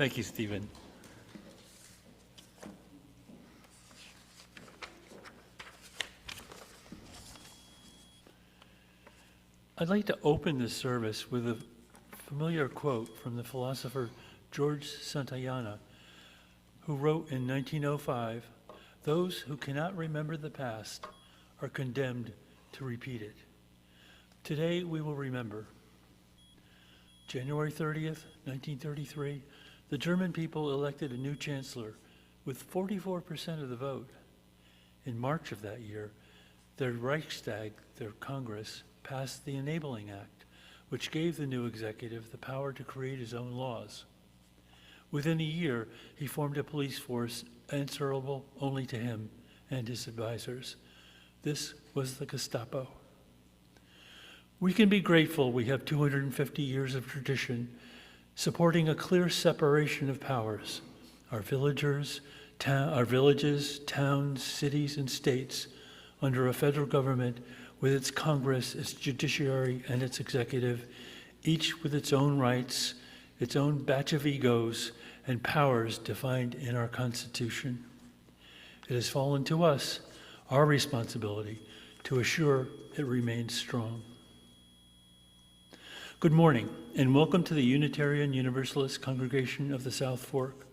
Thank you, Stephen. I'd like to open this service with a familiar quote from the philosopher George Santayana, who wrote in 1905, "Those who cannot remember the past are condemned to repeat it." Today we will remember. January 30th, 1933, the German people elected a new chancellor with 44% of the vote. In March of that year, their Reichstag, their Congress, passed the Enabling Act, which gave the new executive the power to create his own laws. Within a year, he formed a police force answerable only to him and his advisors. This was the Gestapo. We can be grateful we have 250 years of tradition supporting a clear separation of powers. Our villages, towns, cities, and states under a federal government with its Congress, its judiciary, and its executive, each with its own rights, its own batch of egos, and powers defined in our Constitution. It has fallen to us, our responsibility, to assure it remains strong. Good morning, and welcome to the Unitarian Universalist Congregation of the South Fork.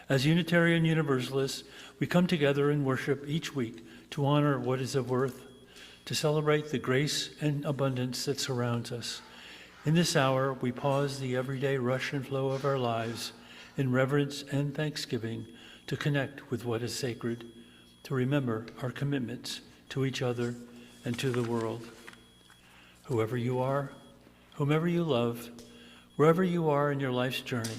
As Unitarian Universalists, we come together in worship each week to honor what is of worth, to celebrate the grace and abundance that surrounds us. In this hour, we pause the everyday rush and flow of our lives in reverence and thanksgiving to connect with what is sacred, to remember our commitments to each other and to the world. Whoever you are, whomever you love, wherever you are in your life's journey,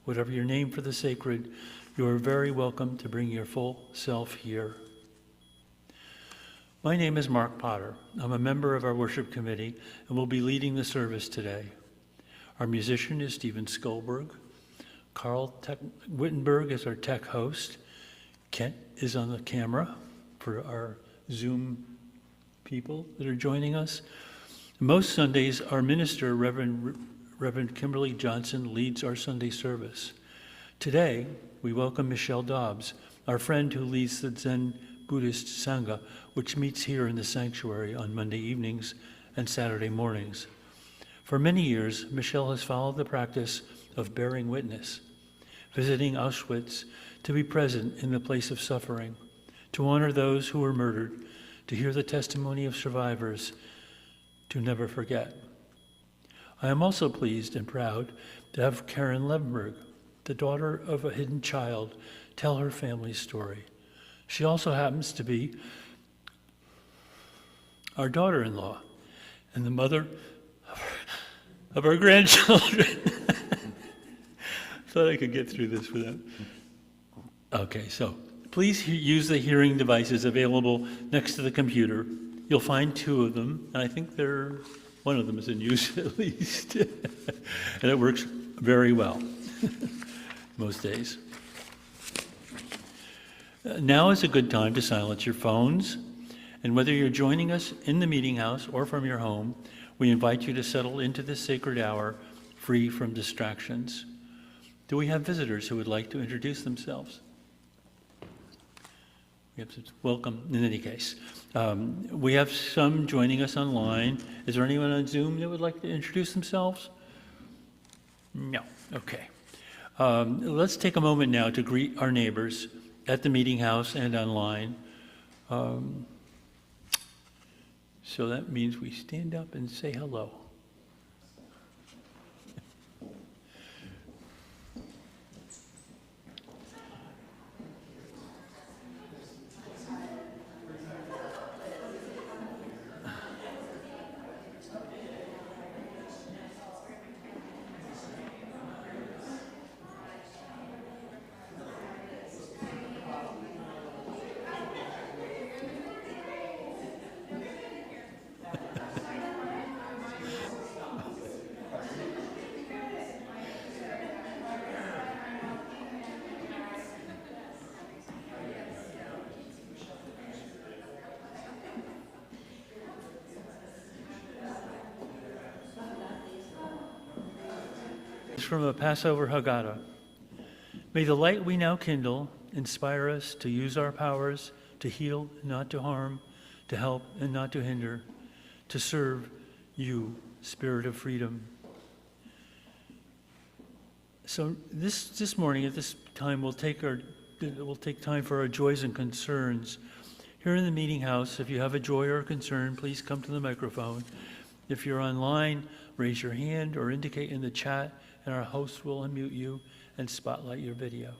whatever your name for the sacred, you are very welcome to bring your full self here. My name is Mark Potter. I'm a member of our worship committee and will be leading the service today. Our musician is Stephen Skoldberg. Carl Wittenberg is our tech host. Kent is on the camera for our Zoom people that are joining us. Most Sundays, our minister, Reverend Kimberly Johnson, leads our Sunday service. Today, we welcome Michel Dobbs, our friend who leads the Zen Buddhist Sangha, which meets here in the sanctuary on Monday evenings and Saturday mornings. For many years, Michel has followed the practice of bearing witness, visiting Auschwitz to be present in the place of suffering, to honor those who were murdered, to hear the testimony of survivors, to never forget. I am also pleased and proud to have Karen Levenberg, the daughter of a hidden child, tell her family's story. She also happens to be our daughter-in-law and the mother of our grandchildren. Thought I could get through this without. Okay, so please use the hearing devices available next to the computer. You'll find two of them, and I think one of them is in use at least. And it works very well most days. Now is a good time to silence your phones, and whether you're joining us in the meeting house or from your home, we invite you to settle into this sacred hour free from distractions. Do we have visitors who would like to introduce themselves? Welcome, in any case. We have some joining us online. Is there anyone on Zoom that would like to introduce themselves? No, okay. Let's take a moment now to greet our neighbors at the meeting house and online. So that means we stand up and say hello. From a Passover Haggadah. May the light we now kindle inspire us to use our powers to heal and not to harm, to help and not to hinder, to serve you, Spirit of freedom. So this morning at this time we'll take time for our joys and concerns. Here in the meeting house, if you have a joy or a concern, please come to the microphone. If you're online, raise your hand or indicate in the chat, and our host will unmute you and spotlight your video.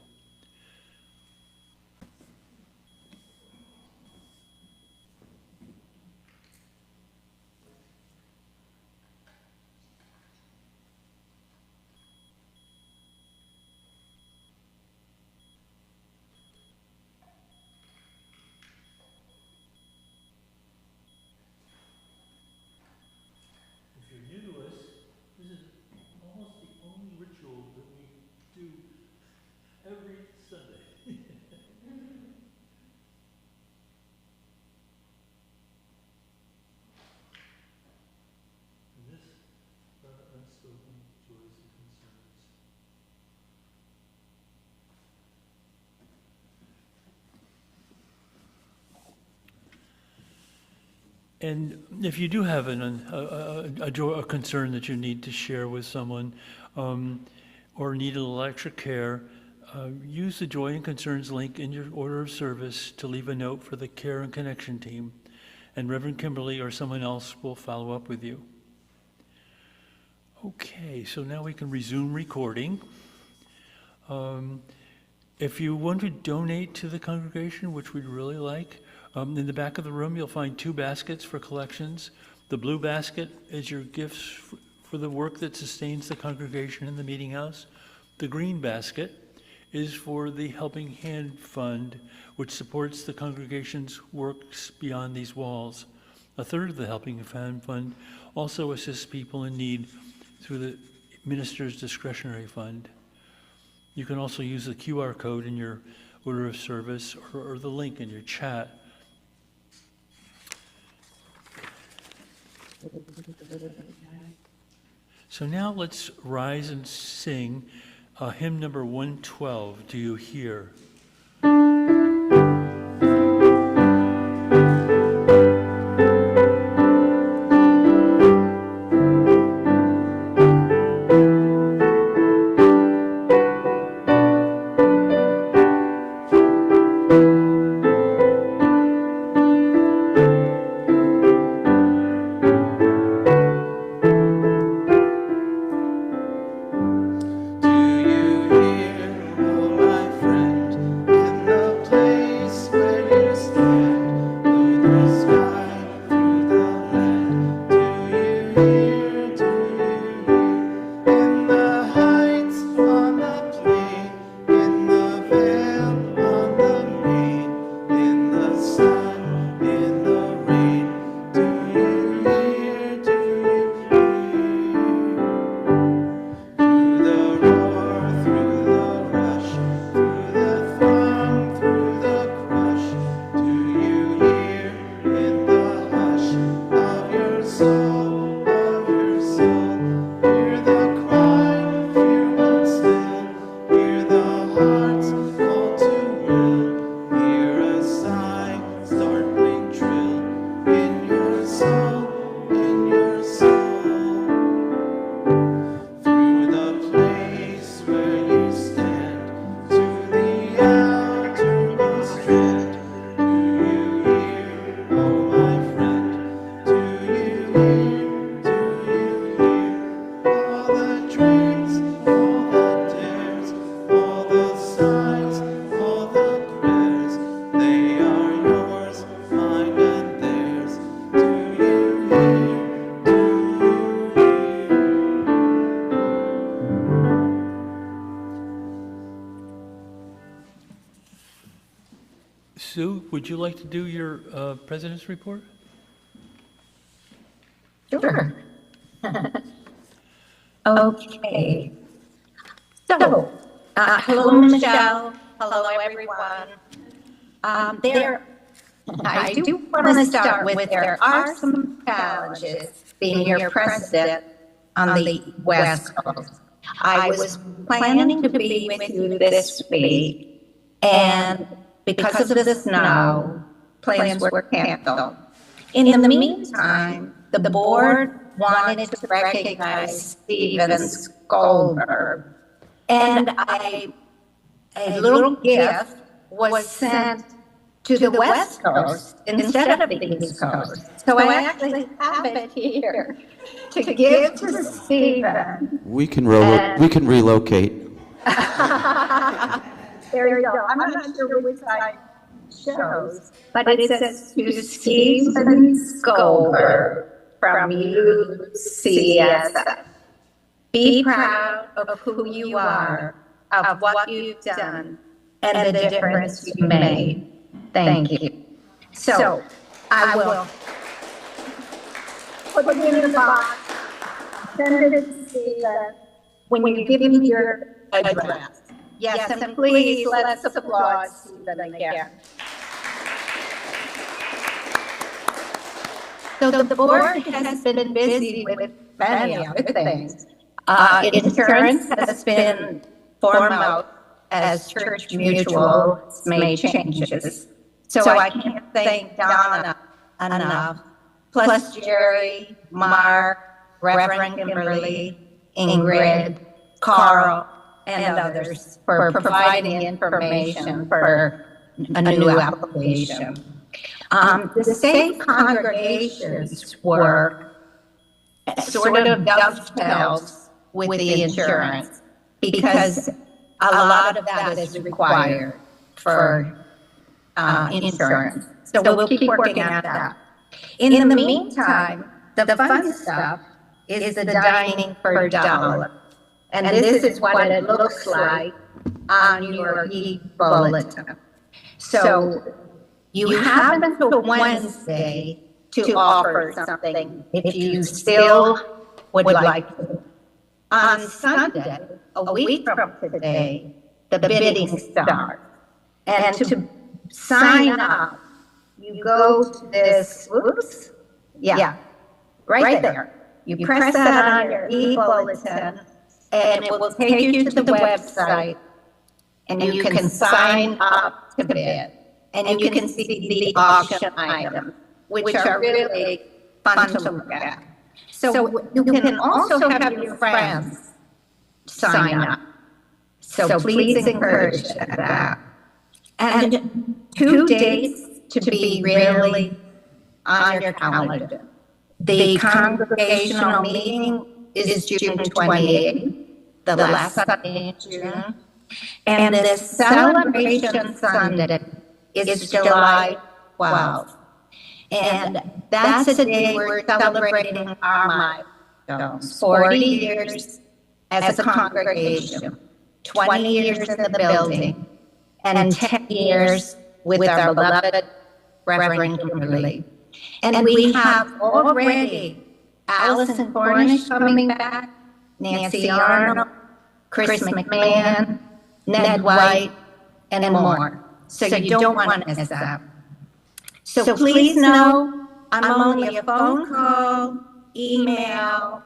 And if you do have a concern that you need to share with someone or need a little extra care, use the Joy and Concerns link in your order of service to leave a note for the Care and Connection team, and Reverend Kimberly or someone else will follow up with you. Okay, so now we can resume recording. If you want to donate to the congregation, which we'd really like, in the back of the room, you'll find 2 baskets for collections. The blue basket is your gifts for the work that sustains the congregation in the meeting house. The green basket is for the Helping Hand Fund, which supports the congregation's works beyond these walls. A third of the Helping Hand Fund also assists people in need through the minister's discretionary fund. You can also use the QR code in your order of service or the link in your chat. So now let's rise and sing hymn number 112, Do You Hear? Sue, would you like to do your president's report? Sure. Okay. So, hello, Michelle. Hello, everyone. I do want to start with there are some challenges being your president on the West Coast. I was planning to be with you this week, and because of the snow, plans were canceled. In the meantime, the board wanted to recognize Stephen Skoldberg, and a little gift was sent to the West Coast instead of the East Coast. So I actually have it here to give to Stephen. We can relocate. There you go. I'm not sure which side shows, but it says to Stephen Skoldberg from UCSF. Be proud of who you are, of what you've done, and the difference you made. Thank you. So I will put it in the box, send it to Stephen when you give me your address. Yes, and please let's applaud Stephen again. So the board has been busy with many other things. Insurance has been formed out as Church Mutual made changes. So I can't thank Donna enough, plus Jerry, Mark, Reverend Kimberly, Ingrid, Carl, and others for providing information for a new application. The state congregation's work sort of dovetails with the insurance because a lot of that is required for insurance. So we'll keep working at that. In the meantime, the fun stuff is the dining for $1. And this is what it looks like on your e-bulletin. So you have until Wednesday to offer something if you still would like to. On Sunday, a week from today, the bidding starts. And to sign up, you go to this, right there. You press that on your e-bulletin, and it will take you to the website, and you can sign up to bid. And you can see the auction items, which are really fun to look at. So you can also have your friends sign up. So please encourage that. And 2 dates to be really on your calendar. The congregational meeting is June 28th, the last Sunday in June. And the celebration Sunday is July 12th. And that's a day we're celebrating our milestones. 40 years as a congregation, 20 years in the building, and 10 years with our beloved Reverend Kimberly. And we have already Allison Cornish coming back, Nancy Arnold, Chris McMahon, Ned White, and more. So you don't want to miss that. So please know I'm only a phone call, email,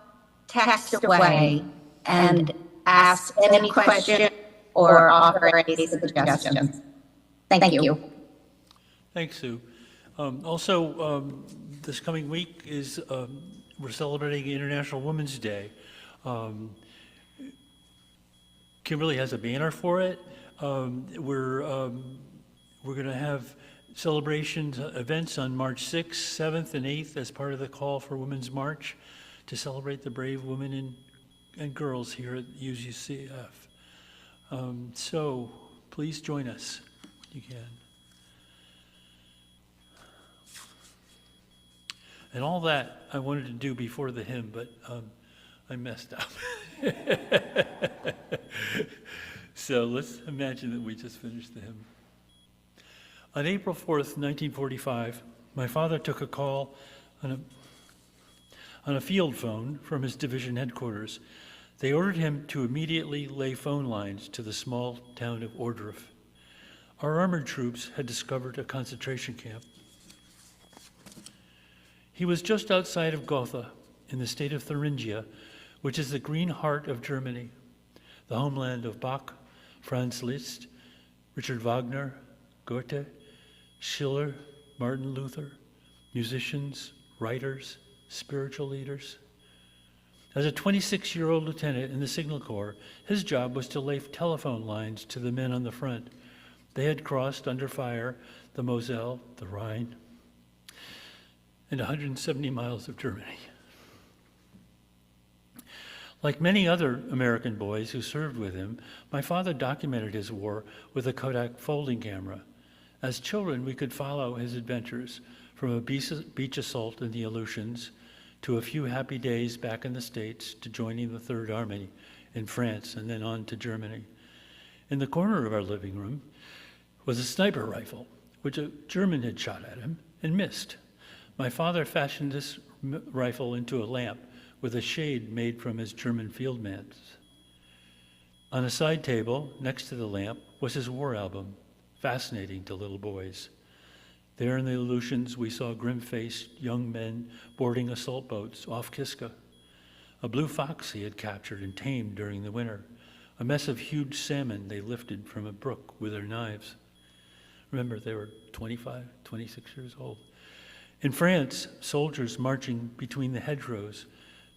text away, and ask any question or offer any suggestions. Thank you. Thanks, Sue. This coming week is we're celebrating International Women's Day. Kimberly has a banner for it. We're going to have celebrations, events on March 6th, 7th, and 8th as part of the call for Women's March to celebrate the brave women and girls here at UCSF. So please join us. You can. And all that I wanted to do before the hymn, but I messed up. So let's imagine that we just finished the hymn. On April 4th, 1945, my father took a call on a field phone from his division headquarters. They ordered him to immediately lay phone lines to the small town of Ohrdruf. Our armored troops had discovered a concentration camp. He was just outside of Gotha in the state of Thuringia, which is the green heart of Germany. the homeland of Bach, Franz Liszt, Richard Wagner, Goethe, Schiller, Martin Luther, musicians, writers, spiritual leaders. As a 26-year-old lieutenant in the Signal Corps, his job was to lay telephone lines to the men on the front. They had crossed under fire the Moselle, the Rhine, and 170 miles of Germany. Like many other American boys who served with him, my father documented his war with a Kodak folding camera. As children, we could follow his adventures from a beach assault in the Aleutians to a few happy days back in the States to joining the Third Army in France and then on to Germany. In the corner of our living room was a sniper rifle, which a German had shot at him and missed. My father fashioned this rifle into a lamp with a shade made from his German field mats. On a side table next to the lamp was his war album, fascinating to little boys. There in the Aleutians, we saw grim-faced young men boarding assault boats off Kiska, a blue fox he had captured and tamed during the winter, a mess of huge salmon they lifted from a brook with their knives. Remember, they were 25, 26 years old. In France, soldiers marching between the hedgerows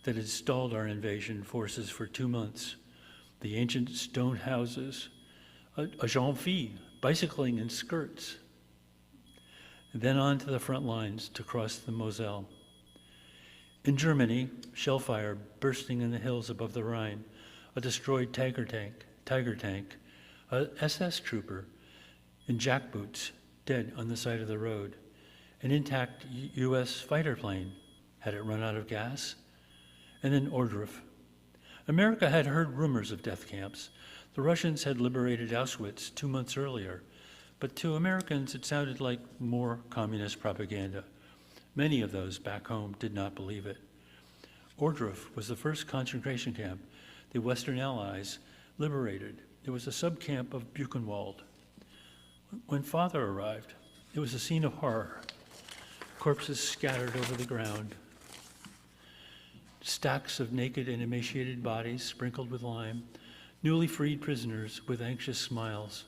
that had stalled our invasion forces for 2 months, the ancient stone houses, a jeune fille bicycling in skirts, and then on to the front lines to cross the Moselle. In Germany, shell fire bursting in the hills above the Rhine, a destroyed Tiger tank, a SS trooper in jackboots dead on the side of the road, an intact U.S. fighter plane. Had it run out of gas? And then Ohrdruf. America had heard rumors of death camps. The Russians had liberated Auschwitz 2 months earlier, but to Americans it sounded like more communist propaganda. Many of those back home did not believe it. Ohrdruf was the first concentration camp the Western Allies liberated. It was a subcamp of Buchenwald. When Father arrived, it was a scene of horror. Corpses scattered over the ground, stacks of naked and emaciated bodies sprinkled with lime, newly freed prisoners with anxious smiles.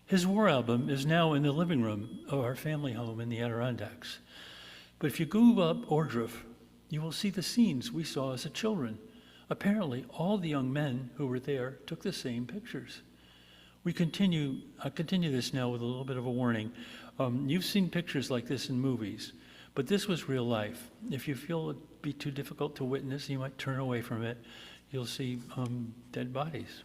His war album is now in the living room of our family home in the Adirondacks. But if you Google up Ohrdruf, you will see the scenes we saw as children. Apparently, all the young men who were there took the same pictures. I continue this now with a little bit of a warning. You've seen pictures like this in movies, but this was real life. If you feel it'd be too difficult to witness, you might turn away from it. You'll see dead bodies.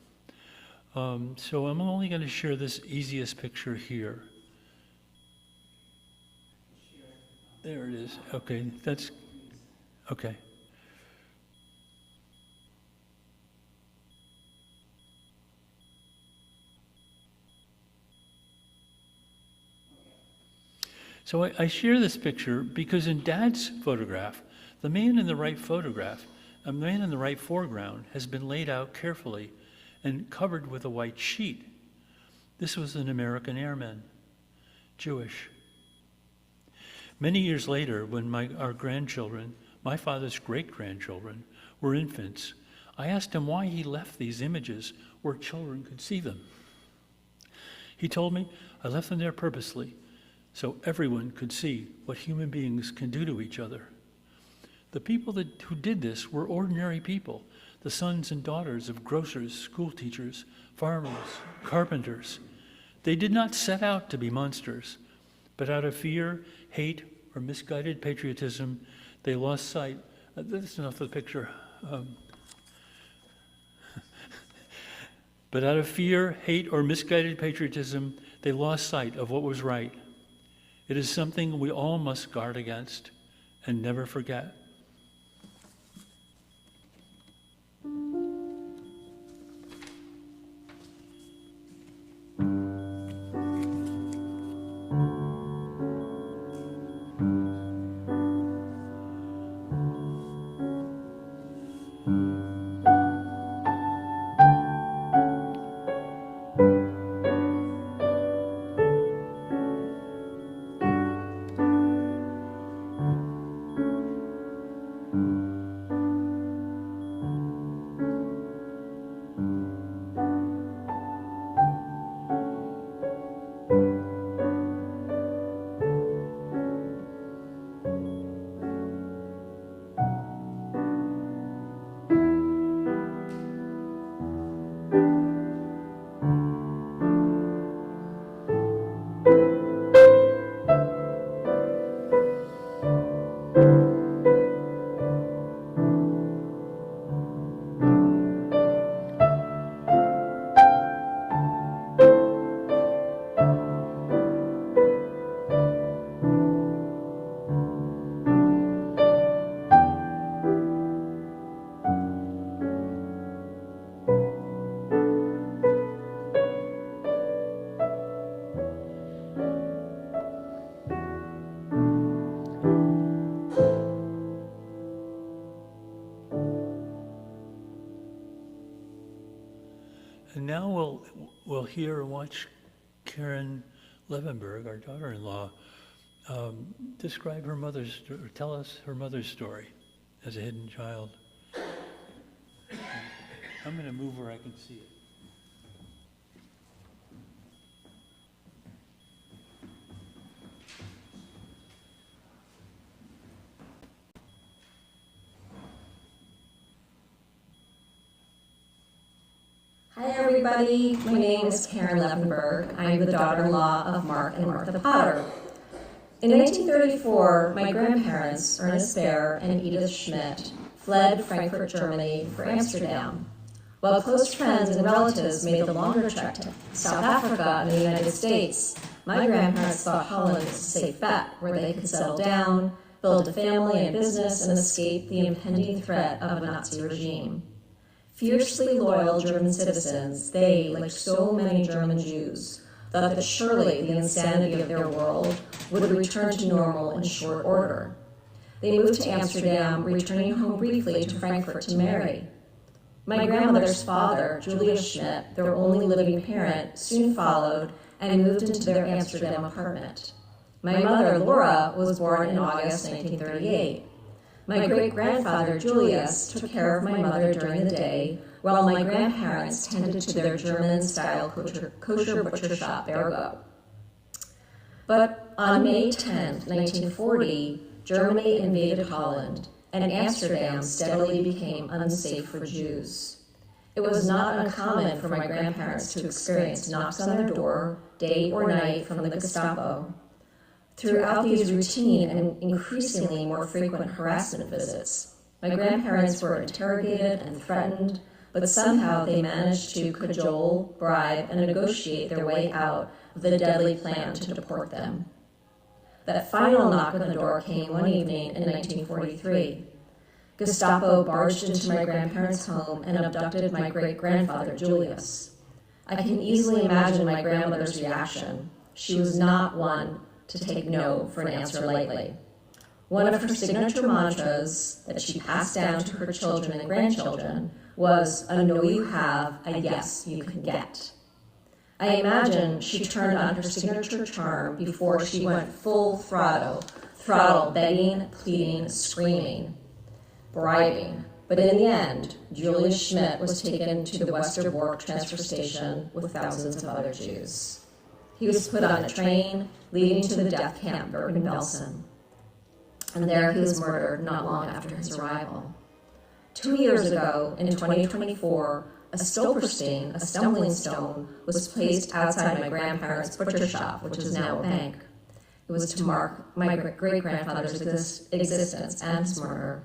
So I'm only going to share this easiest picture here. There it is. Okay, that's okay. So I share this picture because in Dad's photograph, the man in the right photograph, a man in the right foreground, has been laid out carefully and covered with a white sheet. This was an American airman, Jewish. Many years later, when our grandchildren, my father's great-grandchildren, were infants, I asked him why he left these images where children could see them. He told me, I left them there purposely so everyone could see what human beings can do to each other. The people who did this were ordinary people, the sons and daughters of grocers, school teachers, farmers, carpenters. They did not set out to be monsters, but out of fear, hate, or misguided patriotism, they lost sight. That's enough of the picture. But out of fear, hate, or misguided patriotism, they lost sight of what was right. It is something we all must guard against and never forget. now we'll hear and watch Karen Levenberg, our daughter-in-law, describe her mother's, or tell us her mother's story as a hidden child. I'm going to move where I can see it. Hi everybody, my name is Karen Levenberg. I am the daughter-in-law of Mark and Martha Potter. In 1934, my grandparents, Ernest Baer and Edith Schmidt, fled Frankfurt, Germany for Amsterdam. While close friends and relatives made the longer trek to South Africa and the United States, my grandparents thought Holland was a safe bet where they could settle down, build a family and business, and escape the impending threat of a Nazi regime. Fiercely loyal German citizens, they, like so many German Jews, thought that surely the insanity of their world would return to normal in short order. They moved to Amsterdam, returning home briefly to Frankfurt to marry. My grandmother's father, Julius Schmidt, their only living parent, soon followed and moved into their Amsterdam apartment. My mother, Laura, was born in August 1938. My great-grandfather, Julius, took care of my mother during the day, while my grandparents tended to their German-style kosher butcher shop, Ergo. But on May 10, 1940, Germany invaded Holland, and Amsterdam steadily became unsafe for Jews. It was not uncommon for my grandparents to experience knocks on their door, day or night, from the Gestapo. Throughout these routine and increasingly more frequent harassment visits, my grandparents were interrogated and threatened, but somehow they managed to cajole, bribe, and negotiate their way out of the deadly plan to deport them. That final knock on the door came one evening in 1943. Gestapo barged into my grandparents' home and abducted my great-grandfather, Julius. I can easily imagine my grandmother's reaction. She was not one to take no for an answer lightly. One of her signature mantras that she passed down to her children and grandchildren was, "A no you have, a yes you can get." I imagine she turned on her signature charm before she went full throttle, begging, pleading, screaming, bribing. But in the end, Julius Schmidt was taken to the Westerbork transfer station with thousands of other Jews. He was put on a train leading to the death camp Bergen-Belsen, and there he was murdered not long after his arrival. 2 years ago, in 2024, a stolperstein, a stumbling stone, was placed outside my grandparents' butcher shop, which is now a bank. It was to mark my great-grandfather's existence and his murder.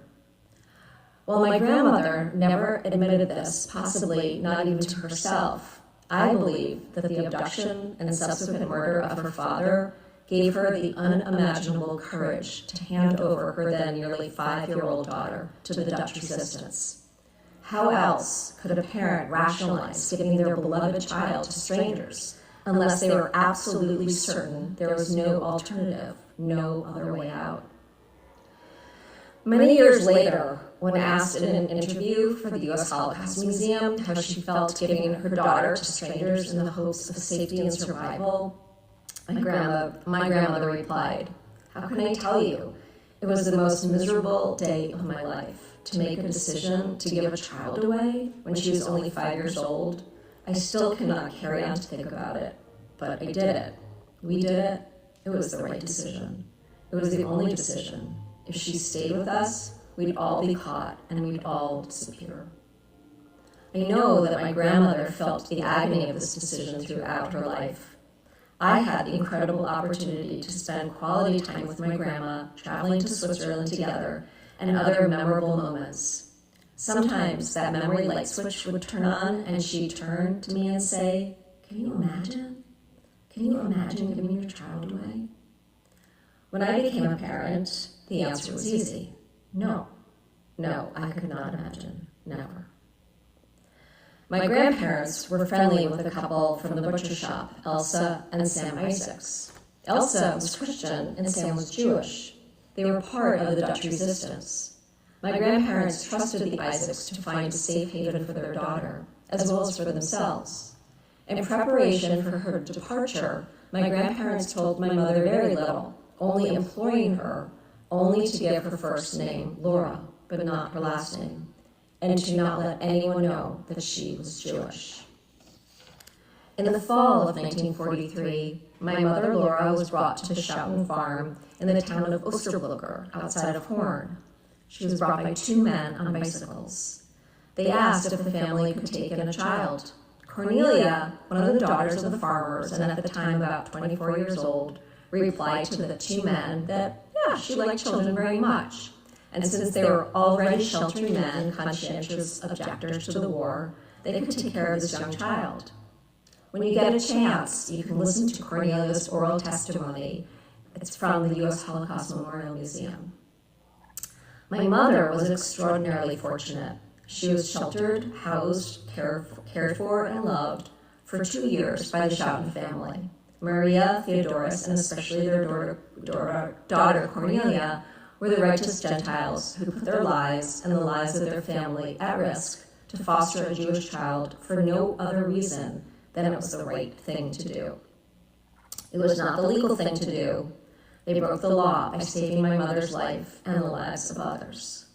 While my grandmother never admitted this, possibly not even to herself, I believe that the abduction and subsequent murder of her father gave her the unimaginable courage to hand over her then nearly 5-year-old daughter to the Dutch resistance. How else could a parent rationalize giving their beloved child to strangers unless they were absolutely certain there was no alternative, no other way out? Many years later, when asked in an interview for the U.S. Holocaust Museum how she felt giving her daughter to strangers in the hopes of safety and survival, my grandmother replied, "How can I tell you? It was the most miserable day of my life. To make a decision to give a child away when she was only 5 years old, I still cannot carry on to think about it. But I did it. We did it. It was the right decision. It was the only decision. If she stayed with us, we'd all be caught and we'd all disappear." I know that my grandmother felt the agony of this decision throughout her life. I had the incredible opportunity to spend quality time with my grandma, traveling to Switzerland together, and other memorable moments. Sometimes that memory light switch would turn on and she'd turn to me and say, "Can you imagine? Can you imagine giving your child away?" When I became a parent, the answer was easy. No, I could not imagine, never. My grandparents were friendly with a couple from the butcher shop, Elsa and Sam Isaacs. Elsa was Christian and Sam was Jewish. They were part of the Dutch resistance. My grandparents trusted the Isaacs to find a safe haven for their daughter, as well as for themselves. In preparation for her departure, my grandparents told my mother very little, only imploring her only to give her first name, Laura, but not her last name, and to not let anyone know that she was Jewish. In the fall of 1943, my mother Laura was brought to Schouten Farm in the town of Ohrdruf outside of Horn. She was brought by two men on bicycles. They asked if the family could take in a child. Cornelia, one of the daughters of the farmers, and at the time about 24 years old, replied to the two men that, yeah, she liked children very much. And since they were already sheltered men and conscientious objectors to the war, they could take care of this young child. When you get a chance, you can listen to Cornelia's oral testimony. It's from the U.S. Holocaust Memorial Museum. My mother was extraordinarily fortunate. She was sheltered, housed, cared for, and loved for 2 years by the Schouten family. Maria, Theodorus, and especially their daughter Cornelia, were the righteous Gentiles who put their lives and the lives of their family at risk to foster a Jewish child for no other reason than it was the right thing to do. It was not the legal thing to do. They broke the law by saving my mother's life and the lives of others.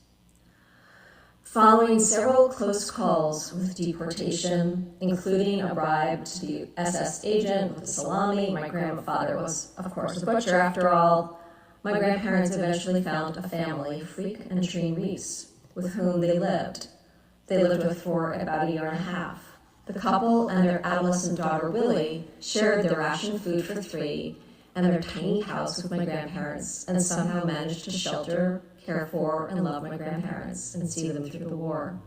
Following several close calls with deportation, including a bribe to the SS agent with a salami, my grandfather was, of course, a butcher after all, my grandparents eventually found a family, Freak and Trine Reese, with whom they lived. They lived with for about a year and a half. The couple and their adolescent daughter, Willie, shared their ration food for 3 and their tiny house with my grandparents, and somehow managed to shelter, care for, and love my grandparents and see them through the war.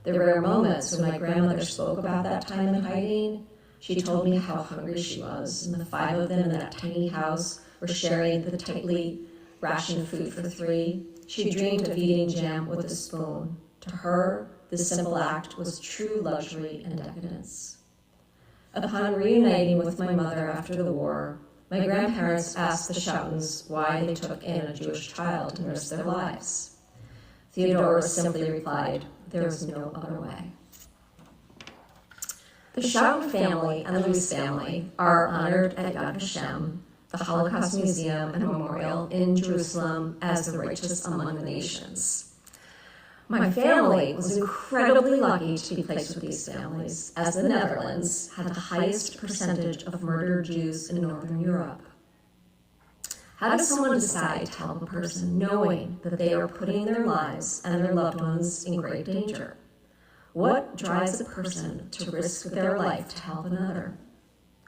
There were moments when my grandmother spoke about that time in hiding. She told me how hungry she was, and the 5 of them in that tiny house were sharing the tightly rationed food for 3. She dreamed of eating jam with a spoon. To her, this simple act was true luxury and decadence. Upon reuniting with my mother after the war, my grandparents asked the Schoutens why they took in a Jewish child and risked their lives. Theodorus simply replied, "There was no other way." The Schouten family and the Reese family are honored at Yad Vashem, the Holocaust Museum and Memorial in Jerusalem, as the righteous among the nations. My family was incredibly lucky to be placed with these families, as the Netherlands had the highest percentage of murdered Jews in Northern Europe. How does someone decide to help a person knowing that they are putting their lives and their loved ones in great danger? What drives a person to risk their life to help another?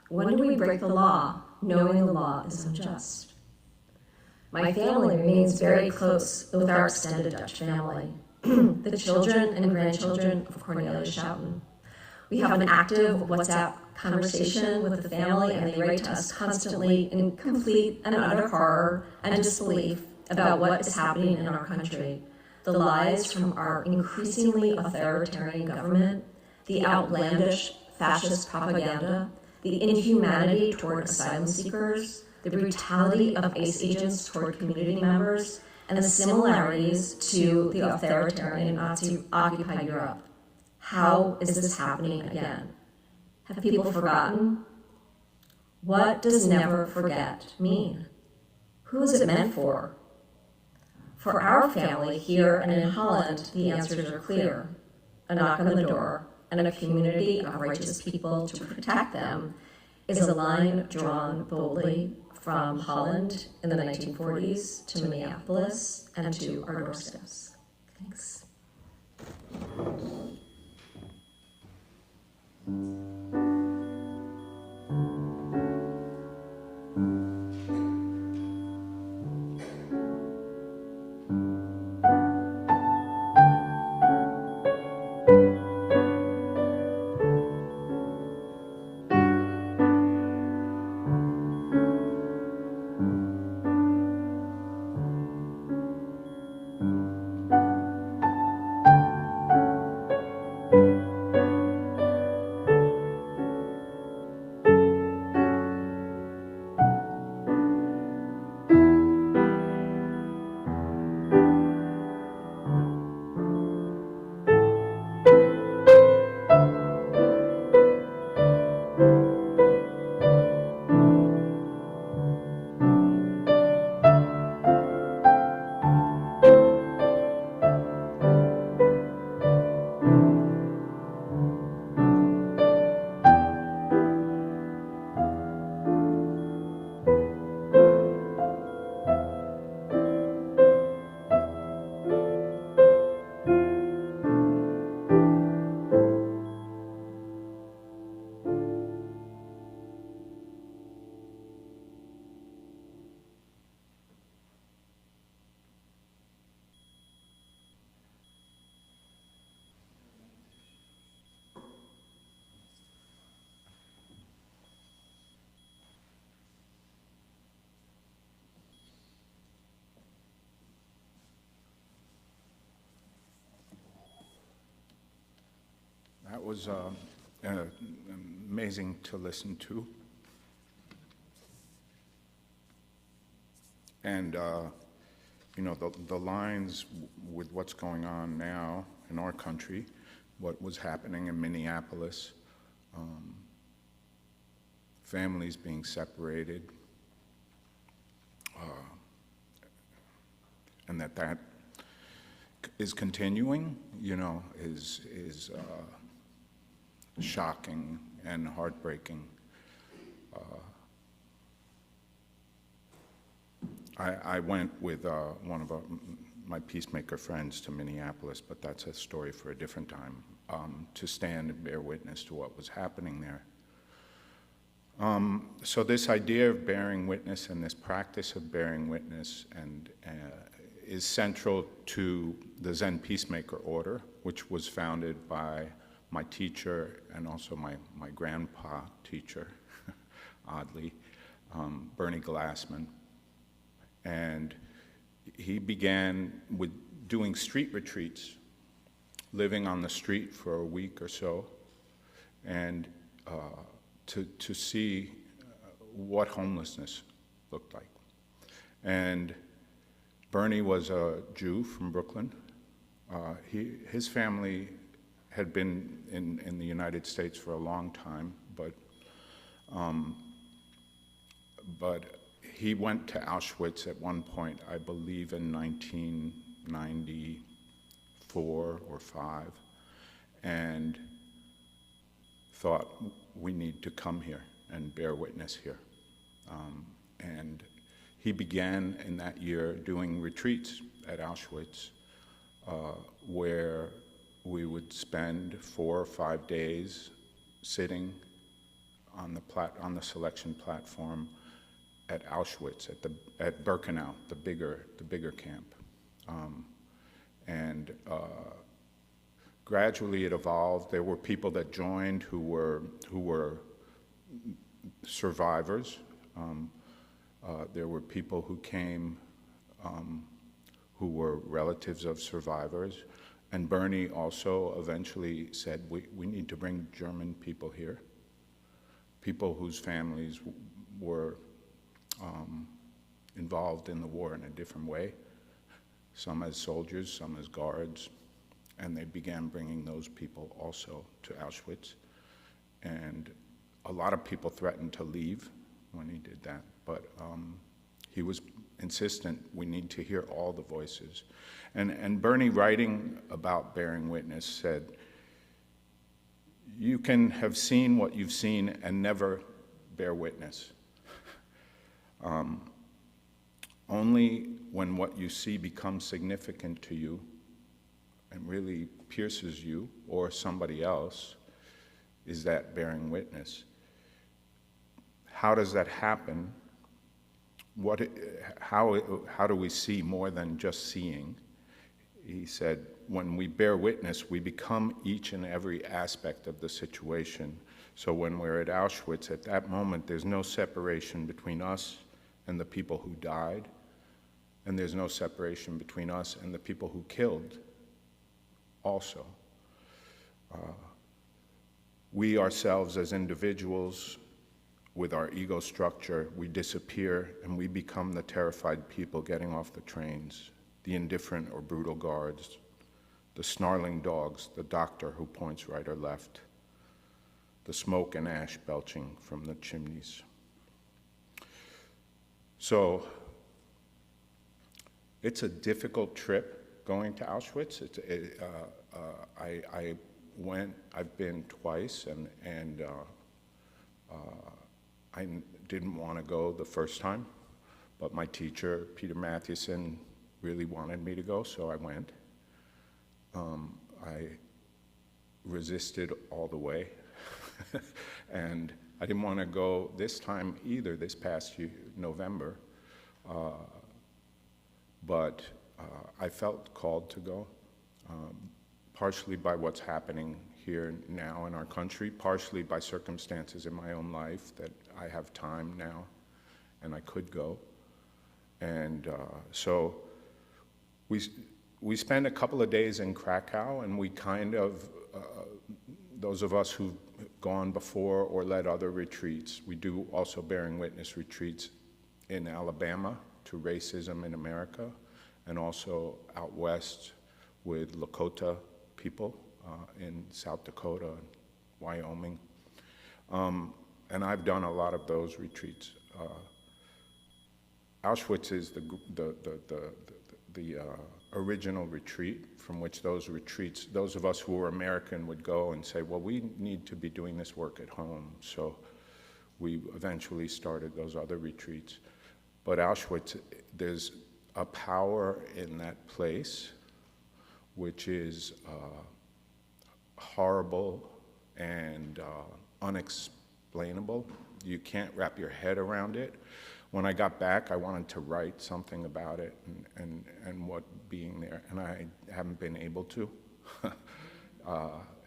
When do we break the law, knowing the law is unjust? My family remains very close with our extended Dutch family, the children and grandchildren of Cornelia Schouten. We have an active WhatsApp conversation with the family, and they write to us constantly in complete and utter horror and disbelief about what is happening in our country, the lies from our increasingly authoritarian government, the outlandish fascist propaganda, the inhumanity toward asylum seekers, the brutality of ICE agents toward community members, and the similarities to the authoritarian Nazi-occupied Europe. How is this happening again? Have people forgotten? What does never forget mean? Who is it meant for? For our family here and in Holland, the answers are clear. A knock on the door and a community of righteous people to protect them is a line drawn boldly from Holland in the 1940s to Minneapolis and to our doorsteps. Thanks. was amazing to listen to. And, you know, the lines with what's going on now in our country, what was happening in Minneapolis, families being separated, and that is continuing, you know, is shocking and heartbreaking. I went with one of my peacemaker friends to Minneapolis, but that's a story for a different time, to stand and bear witness to what was happening there. So this idea of bearing witness and this practice of bearing witness is central to the Zen Peacemaker Order, which was founded by my teacher and also my grandpa teacher, oddly, Bernie Glassman. And he began with doing street retreats, living on the street for a week or so, and to see what homelessness looked like. And Bernie was a Jew from Brooklyn. His family had been in the United States for a long time, but he went to Auschwitz at one point, I believe in 1994 or 5, and thought, we need to come here and bear witness here. And he began in that year doing retreats at Auschwitz, where we would spend 4 or 5 days sitting on the selection platform at Auschwitz, at Birkenau, the bigger camp, and gradually it evolved. There were people that joined who were survivors. There were people who came who were relatives of survivors, and Bernie also eventually said, we need to bring German people here, people whose families were involved in the war in a different way, some as soldiers, some as guards, and they began bringing those people also to Auschwitz. And a lot of people threatened to leave when he did that, but he was insistent, we need to hear all the voices. And Bernie, writing about bearing witness, said, you can have seen what you've seen and never bear witness. Only when what you see becomes significant to you and really pierces you or somebody else is that bearing witness. How does that happen? How do we see more than just seeing? He said, when we bear witness, we become each and every aspect of the situation. So when we're at Auschwitz, at that moment, there's no separation between us and the people who died, and there's no separation between us and the people who killed also. We ourselves as individuals, with our ego structure, we disappear and we become the terrified people getting off the trains, the indifferent or brutal guards, the snarling dogs, the doctor who points right or left, the smoke and ash belching from the chimneys. So it's a difficult trip going to Auschwitz. I've been twice, and I didn't want to go the first time, but my teacher, Peter Mathewson, really wanted me to go, so I went. I resisted all the way, and I didn't want to go this time either, this past November, but I felt called to go, partially by what's happening here now in our country, partially by circumstances in my own life that I have time now and I could go. And so we spent a couple of days in Krakow, and we kind of those of us who've gone before or led other retreats, we do also bearing witness retreats in Alabama to racism in America, and also out west with Lakota people in South Dakota and Wyoming. And I've done a lot of those retreats. Auschwitz is the original retreat from which those of us who were American would go and say, well, we need to be doing this work at home. So we eventually started those other retreats. But Auschwitz, there's a power in that place which is horrible and unexplainable. You can't wrap your head around it. When I got back, I wanted to write something about it and what being there, and I haven't been able to.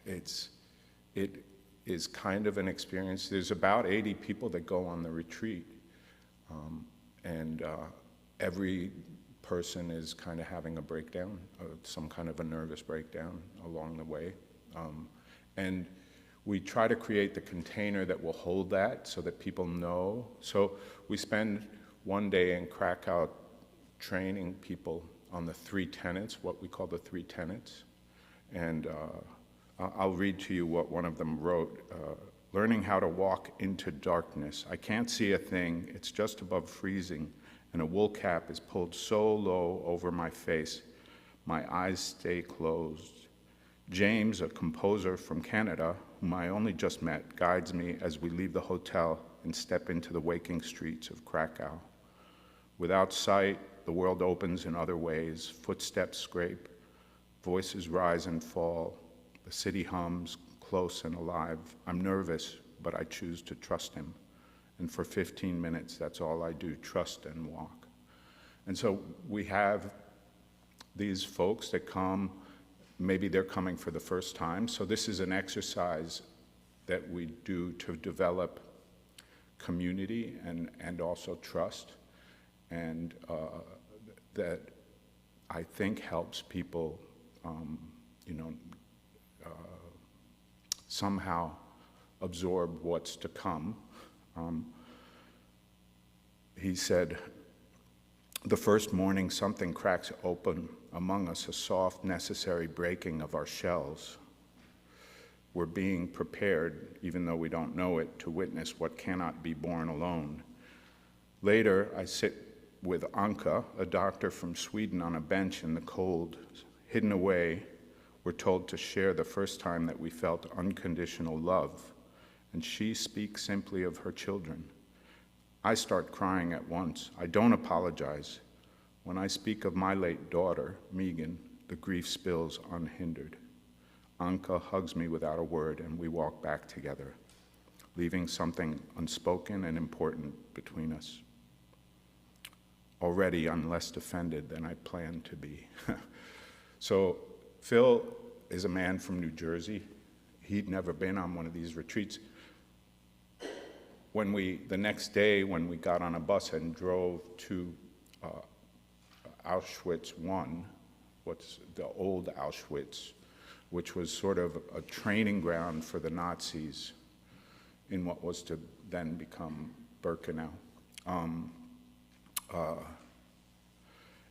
It is kind of an experience. There's about 80 people that go on the retreat, and every person is kind of having a breakdown, some kind of a nervous breakdown along the way. And we try to create the container that will hold that so that people know. So we spend one day in Krakow training people on the 3 tenets, what we call the 3 tenets. And I'll read to you what one of them wrote. Learning how to walk into darkness. I can't see a thing, it's just above freezing, and a wool cap is pulled so low over my face, my eyes stay closed. James, a composer from Canada, whom I only just met, guides me as we leave the hotel and step into the waking streets of Krakow. Without sight, the world opens in other ways. Footsteps scrape, voices rise and fall. The city hums, close and alive. I'm nervous, but I choose to trust him. And for 15 minutes, that's all I do, trust and walk. And so we have these folks that come. Maybe they're coming for the first time. So this is an exercise that we do to develop community and also trust, and that I think helps people, somehow absorb what's to come. He said, the first morning something cracks open among us, a soft, necessary breaking of our shells. We're being prepared, even though we don't know it, to witness what cannot be borne alone. Later, I sit with Anka, a doctor from Sweden, on a bench in the cold. Hidden away, we're told to share the first time that we felt unconditional love, and she speaks simply of her children. I start crying at once. I don't apologize. When I speak of my late daughter, Megan, the grief spills unhindered. Anka hugs me without a word, and we walk back together, leaving something unspoken and important between us. Already I'm less defended than I planned to be. So Phil is a man from New Jersey. He'd never been on one of these retreats. The next day, when we got on a bus and drove to Auschwitz I, what's the old Auschwitz, which was sort of a training ground for the Nazis in what was to then become Birkenau.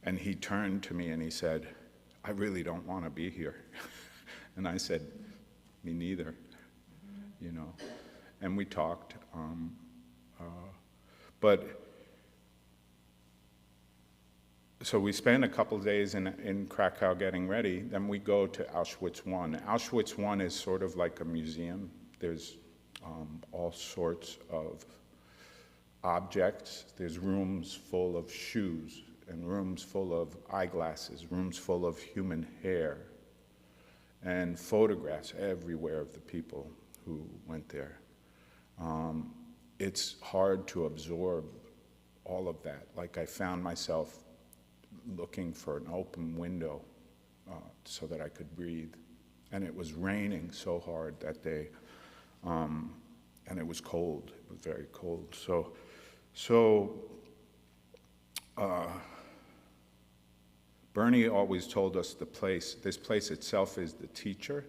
And he turned to me and he said, I really don't want to be here. And I said, me neither, And we talked. So we spend a couple of days in Krakow getting ready, then we go to Auschwitz I. Auschwitz I is sort of like a museum. There's all sorts of objects. There's rooms full of shoes, and rooms full of eyeglasses, rooms full of human hair, and photographs everywhere of the people who went there. It's hard to absorb all of that. Like, I found myself looking for an open window so that I could breathe. And it was raining so hard that day, and it was cold. It was very cold. So Bernie always told us this place itself is the teacher.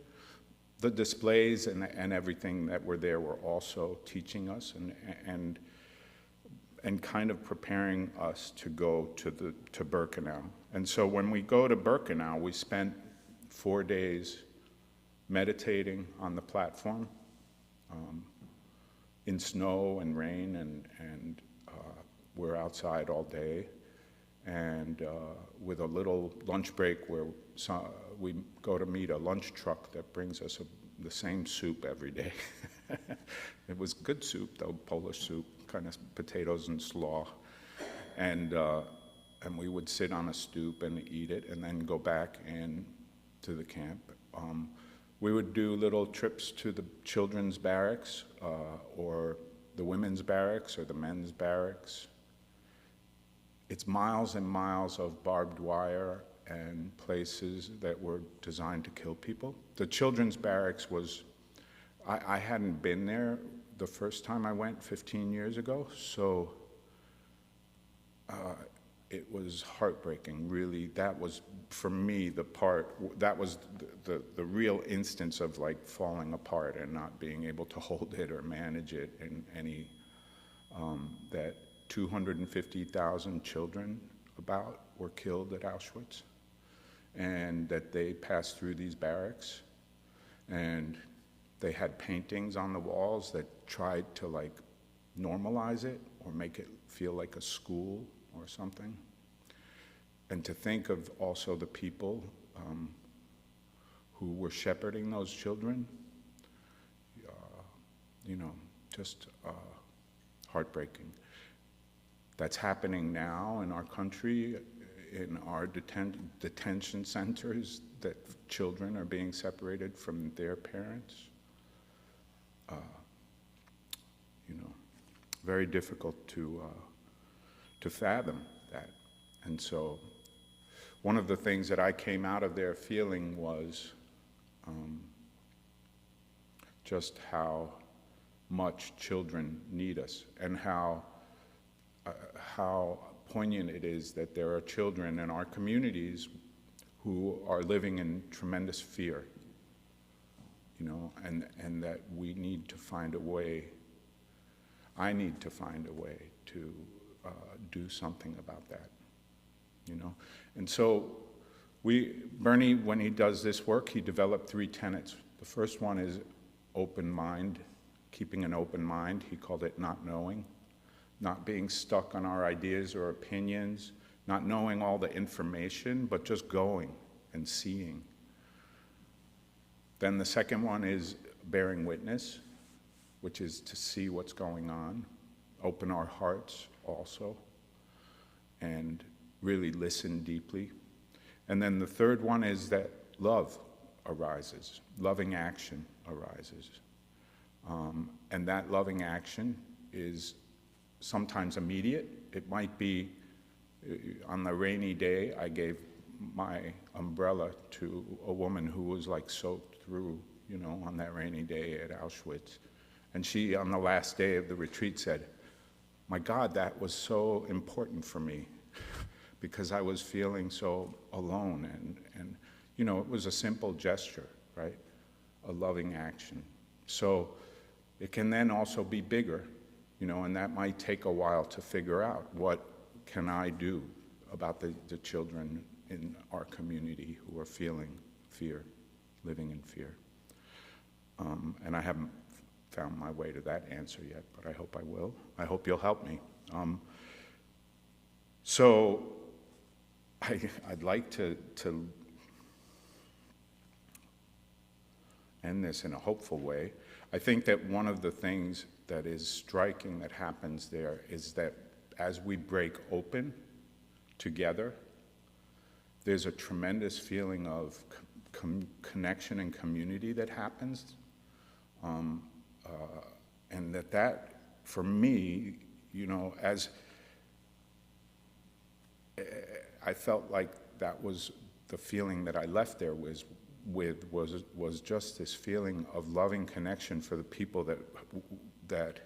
the displays and everything that were there were also teaching us and kind of preparing us to go to Birkenau. And so when we go to Birkenau, we spent 4 days meditating on the platform in snow and rain, and we're outside all day, and with a little lunch break where we go to meet a lunch truck that brings us the same soup every day. It was good soup, though, Polish soup, kind of potatoes and slaw. And we would sit on a stoop and eat it and then go back in to the camp. We would do little trips to the children's barracks or the women's barracks or the men's barracks. It's miles and miles of barbed wire and places that were designed to kill people. The children's barracks was, I hadn't been there the first time I went 15 years ago, so it was heartbreaking, really. That was, for me, that was the real instance of like falling apart and not being able to hold it or manage it in any, that 250,000 children about were killed at Auschwitz, and that they passed through these barracks, and they had paintings on the walls that tried to like normalize it or make it feel like a school or something. And to think of also the people who were shepherding those children, just heartbreaking. That's happening now in our country, in our detention centers, that children are being separated from their parents. Very difficult to fathom that. And so one of the things that I came out of there feeling was just how much children need us, and how poignant it is that there are children in our communities who are living in tremendous fear, and that we need to find a way, I need to find a way to do something about that, And so Bernie, when he does this work, he developed 3 tenets. The first one is open mind, keeping an open mind. He called it not knowing, not being stuck on our ideas or opinions, not knowing all the information, but just going and seeing. Then the second one is bearing witness, which is to see what's going on, open our hearts also, and really listen deeply. And then the third one is that love arises, loving action arises. And that loving action is sometimes immediate. It might be on the rainy day, I gave my umbrella to a woman who was like soaked through, on that rainy day at Auschwitz. And she, on the last day of the retreat, said, "My God, that was so important for me because I was feeling so alone." And it was a simple gesture, right? A loving action. So it can then also be bigger, and that might take a while to figure out, what can I do about the children in our community who are feeling fear, living in fear. And I haven't found my way to that answer yet, but I hope I will. I hope you'll help me. So I'd like to end this in a hopeful way. I think that one of the things that is striking that happens there is that as we break open together, there's a tremendous feeling of connection and community that happens. And that, for me, as I felt like that was the feeling that I left there was just this feeling of loving connection for the people that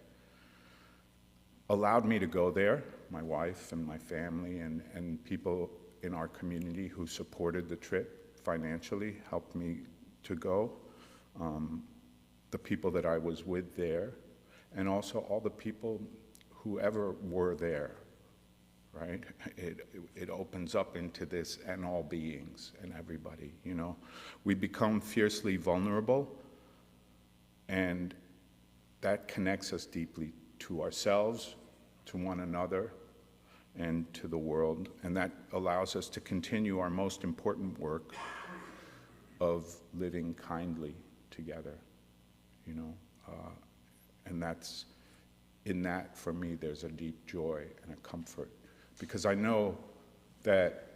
allowed me to go there, my wife and my family and people in our community who supported the trip financially, helped me to go. the people that I was with there, and also all the people who ever were there, right? It opens up into this and all beings and everybody, you know. We become fiercely vulnerable, and that connects us deeply to ourselves, to one another, and to the world, and that allows us to continue our most important work of living kindly together, you know. And that's, in that, for me, there's a deep joy and a comfort, because I know that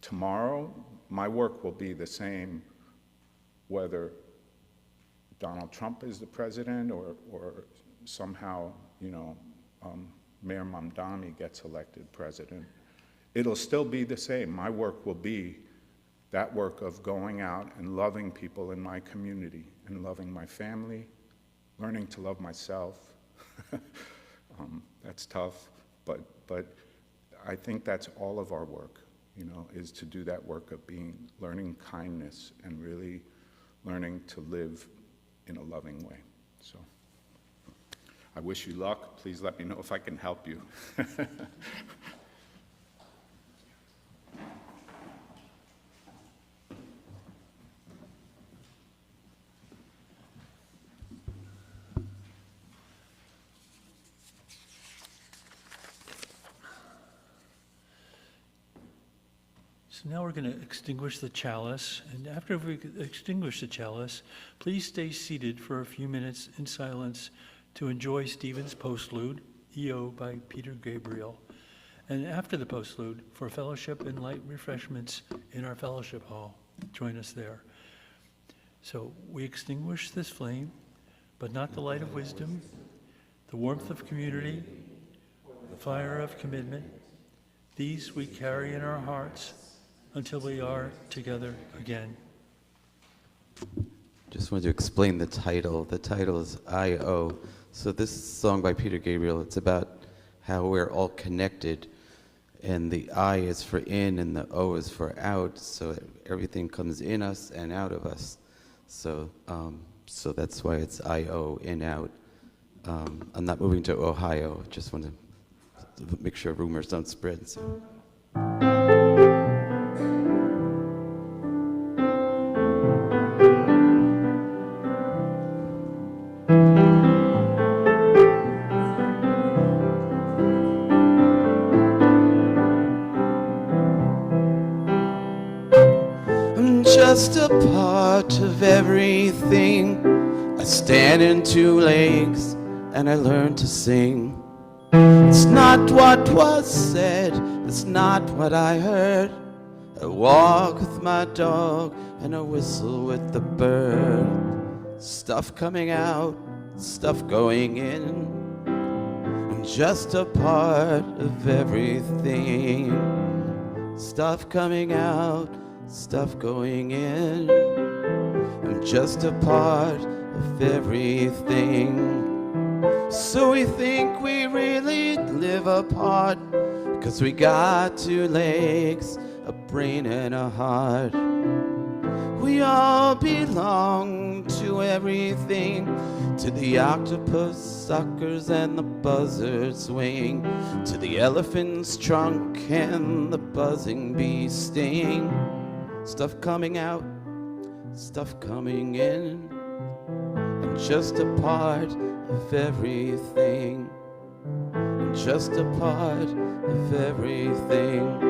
tomorrow my work will be the same whether Donald Trump is the president or somehow, you know, Mayor Mamdani gets elected president. It'll still be the same. My work will be that work of going out and loving people in my community and loving my family, learning to love myself. That's tough, but I think that's all of our work, you know, is to do that work of learning kindness and really learning to live in a loving way. So I wish you luck. Please let me know if I can help you. So now we're going to extinguish the chalice, and after we extinguish the chalice, please stay seated for a few minutes in silence to enjoy Stephen's postlude, EO by Peter Gabriel, and after the postlude, for fellowship and light refreshments in our fellowship hall. Join us there. So we extinguish this flame, but not the light of wisdom, the warmth of community, the fire of commitment. These we carry in our hearts until we are together again. Just wanted to explain the title. The title is I.O. So this song by Peter Gabriel, it's about how we're all connected, and the I is for in and the O is for out, so everything comes in us and out of us. So so that's why it's I.O., in, out. I'm not moving to Ohio. Just want to make sure rumors don't spread. So. Just a part of everything. I stand in two legs and I learn to sing. It's not what was said, it's not what I heard. I walk with my dog and I whistle with the bird. Stuff coming out, stuff going in. I'm just a part of everything. Stuff coming out, stuff going in. I'm just a part of everything. So we think we really live apart, 'cause we got two legs, a brain and a heart. We all belong to everything, to the octopus suckers and the buzzard's wing, to the elephant's trunk and the buzzing bee sting. Stuff coming out, stuff coming in. I'm just a part of everything. I'm just a part of everything.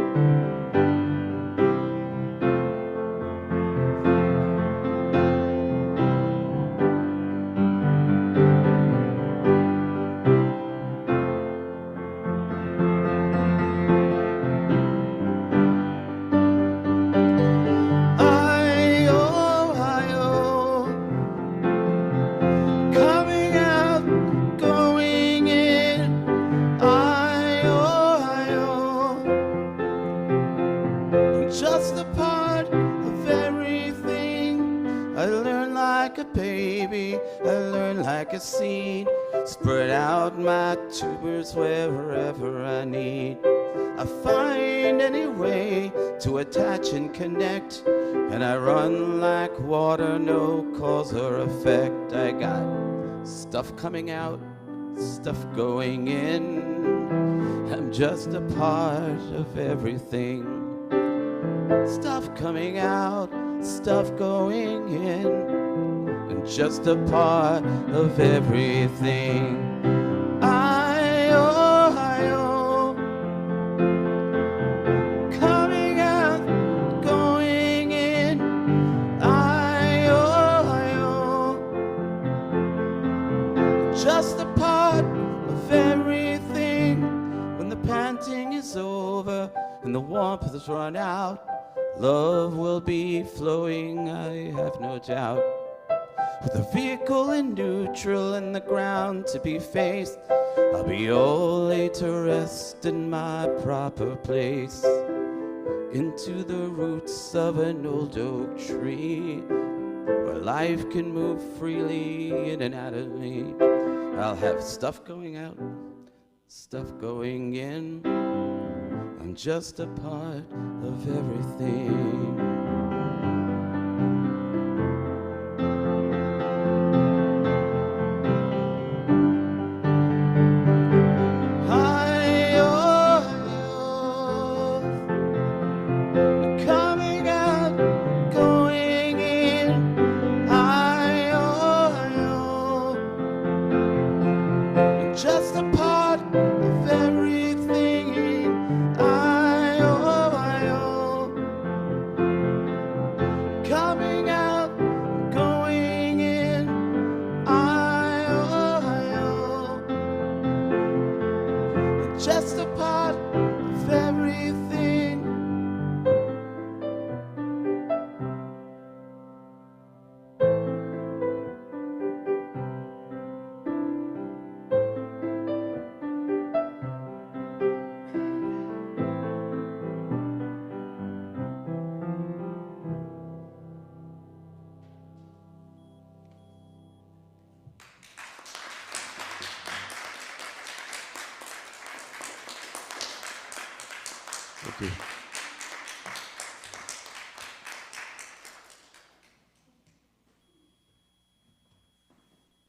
Spread out my tubers wherever I need. I find any way to attach and connect and I run like water, no cause or effect. I got stuff coming out, stuff going in. I'm just a part of everything. Stuff coming out, stuff going in. I'm just a part of everything. I-oh, coming out, going in. I-oh, just a part of everything. When the panting is over and the warmth has run out, love will be flowing, I have no doubt. With the vehicle in neutral and the ground to be faced, I'll be all laid to rest in my proper place. Into the roots of an old oak tree, where life can move freely in and out of me. I'll have stuff going out, stuff going in. I'm just a part of everything.